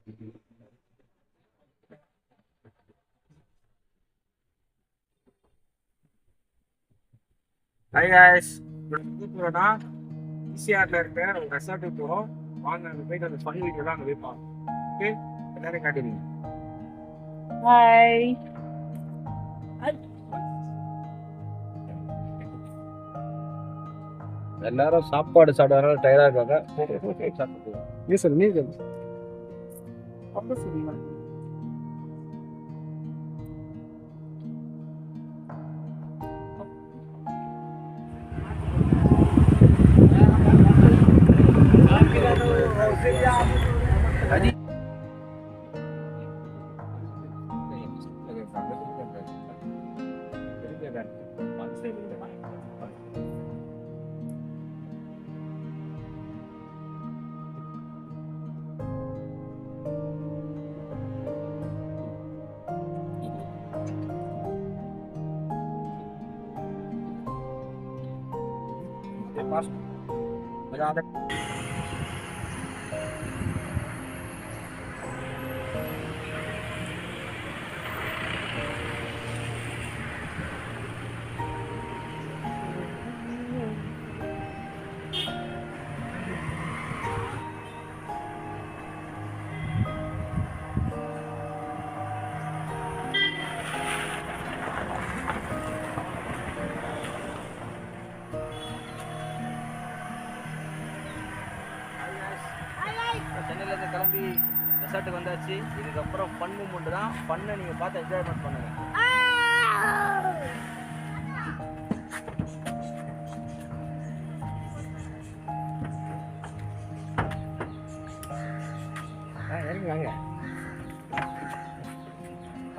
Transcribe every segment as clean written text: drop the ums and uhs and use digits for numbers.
Hi guys, போகிறோன்னா ஈசிஆரில் இருக்க ஒரு ரெசார்ட்டுக்கு போகிறோம். வாங்க அங்கே போயிட்டு அந்த ஃபன் வீடியோலாம் அங்கே வைப்பாங்க. ஓகே, எல்லாரும் காட்டுவீங்க. ஹாய். எல்லாரும் சாப்பாடு சாப்பிட்றதுனால டயர்டாக இருக்காங்க. நீ சொல்லு, நீ சொல்லு. அப்போ சரிங்களா? சென்னையிலேருந்து கிளம்பி ரெசார்ட்டுக்கு வந்தாச்சு. இதுக்கப்புறம் ஃபன் மூமெண்ட் தான். ஃபன்னை நீங்கள் பார்த்து என்ஜாய்மெண்ட் பண்ணுங்க. இறங்கி வாங்க.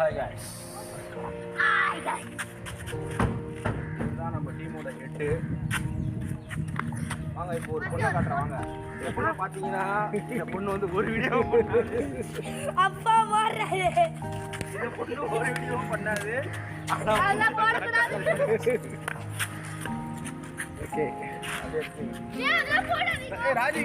ஹாய் காய்ஸ், இதுதான் நம்ம டீமோட ஹெட்டு. வாங்க இப்போ ஒரு பொண்ணை காட்டுறேன். வாங்க, இந்த பொண்ணை பார்த்தீங்கன்னா இந்த பொண்ணு வந்து ஒரு வீடியோ அப்பா வர்றாரு. இந்த பொண்ணு ஒரு வீடியோ பண்ணாது. ஓகே, ராஜி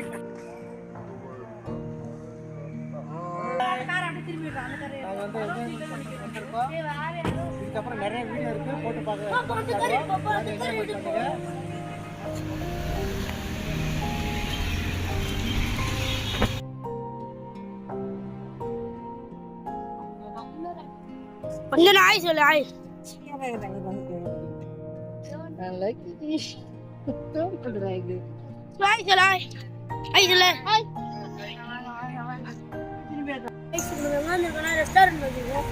இதுக்கப்புறம் நிறைய வீடியோ இருக்கு, போட்டு பார்க்க. கொஞ்சம் நாய் சொல்லு. ஹாய். ஹாய் சொல்லு. ஹாய். ஹாய் சொல்லு. ஹாய். ரெஸ்டாரண்ட் வந்துருக்கோம்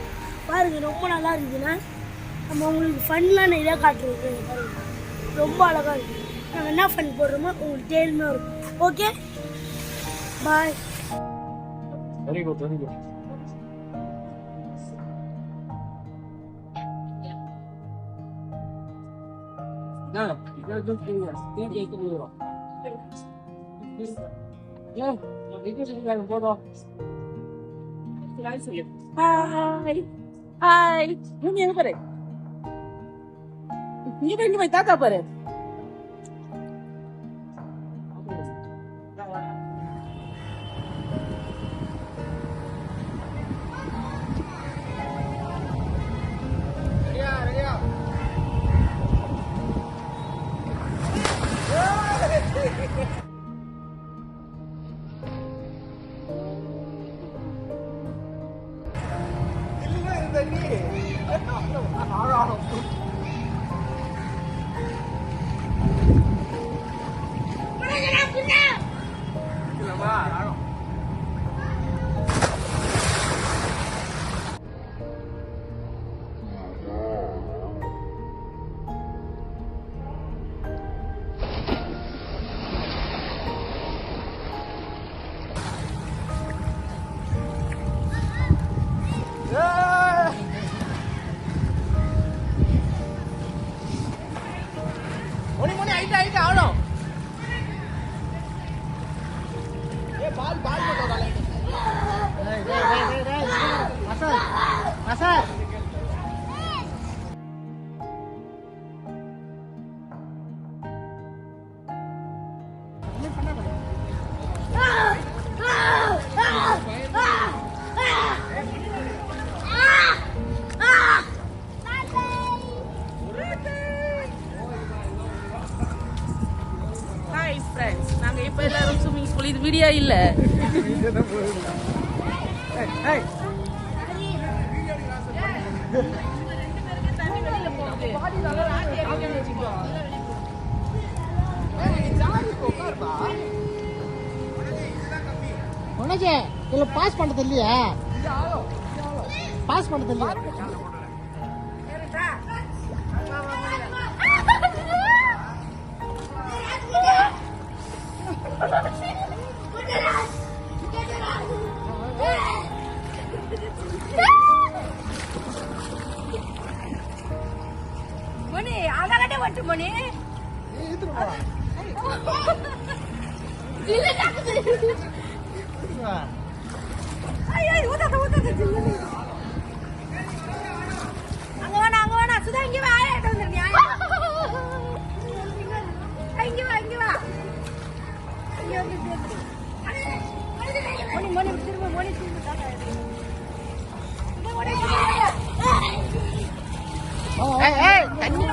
பாருங்க, ரொம்ப நல்லா இருக்குதுண்ணா. நம்ம உங்களுக்கு ஃபன்லாம் நிறையா காட்டுறோம் பாருங்க, ரொம்ப அழகாக இருக்குது. நாங்கள் என்ன ஃபன் போடுறோமோ உங்களுக்கு தேவையுமே இருக்கும். Okay, bye. Very good, very good. Hi. Hi. நீங்க எங்க பாரு, இங்க போய் தாத்தா பாரு. வீடியோ இல்ல. உனக்கு இதுல பாஸ் பண்ணது இல்லையா? பாஸ் பண்ணது இல்லையா? மணி அங்கடே வந்து மணி இல்ல தாக்குது ஐயோ ஊதா ஜில்லு அங்க வேணா சுதா இங்க வா ஆயிட்ட வந்துறியா இங்க வா இங்க வந்து மணி திரும்ப தாத்தா ஏய் தண்ணி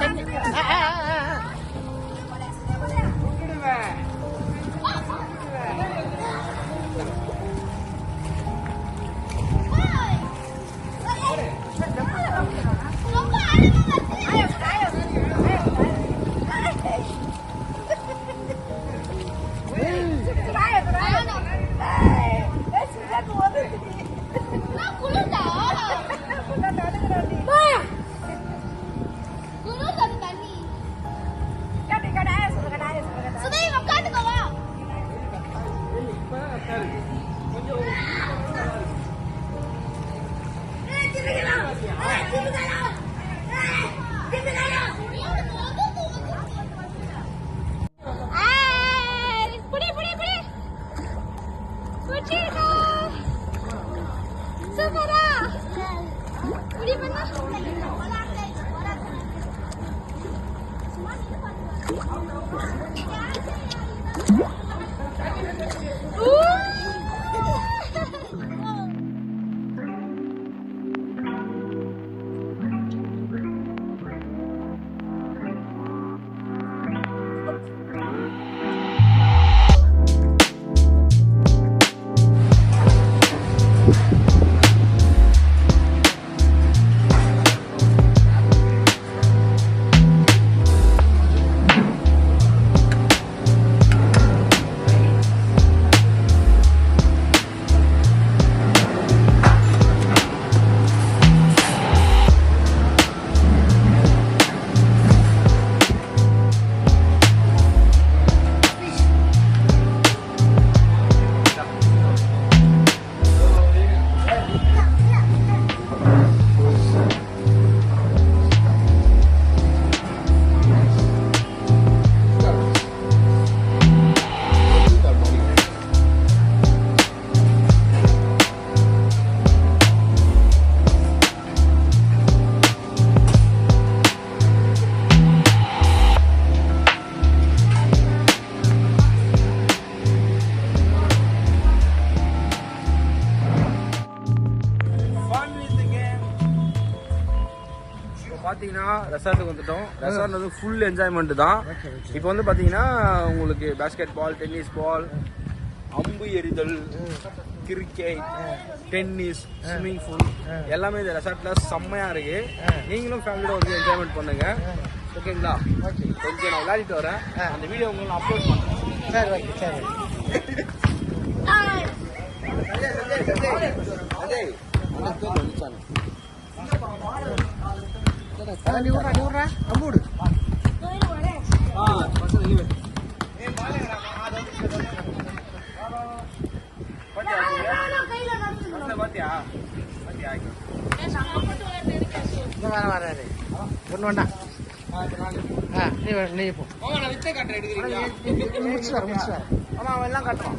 பார்த்தீங்கன்னா ரெசார்ட்டுக்கு வந்துட்டோம். ரெசார்ட் வந்து ஃபுல் என்ஜாய்மெண்ட் தான். இப்போ வந்து பார்த்தீங்கன்னா உங்களுக்கு பேஸ்கெட் பால், டென்னிஸ் பால், அம்பு எறிதல், கிரிக்கெட், டென்னிஸ், ஸ்விம்மிங் பூல் எல்லாமே இந்த ரெசார்ட்ல செம்மையா இருக்கு. நீங்களும் ஃபேமிலியோட வந்து என்ஜாய்மெண்ட் பண்ணுங்க. ஓகேங்களா? கொஞ்சம் நான் விளையாடிட்டு வரேன். அந்த வீடியோ உங்களுக்கு நான் அப்லோட் பண்ணுறேன். சரி ஓகே சரி நீ விட்றா அம்பூடு வராது ஒன்று வேண்டாம். நீ போ முடிச்சு வர அவன் எல்லாம் கட்டுவான்.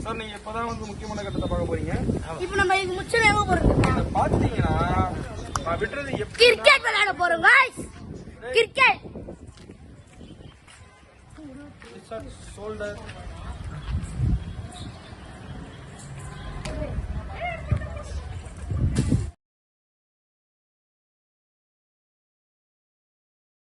சார் நீங்க இப்பதான் வந்து முக்கியமான கட்டத்தை பார்க்க போறீங்க. இப்போ நம்ம இது முச்சல எங்க போறோம் பாத்தீங்கன்னா விட்டுறது கிரிக்கெட் விளையாட போறோம் गाइस. Cricket shoulder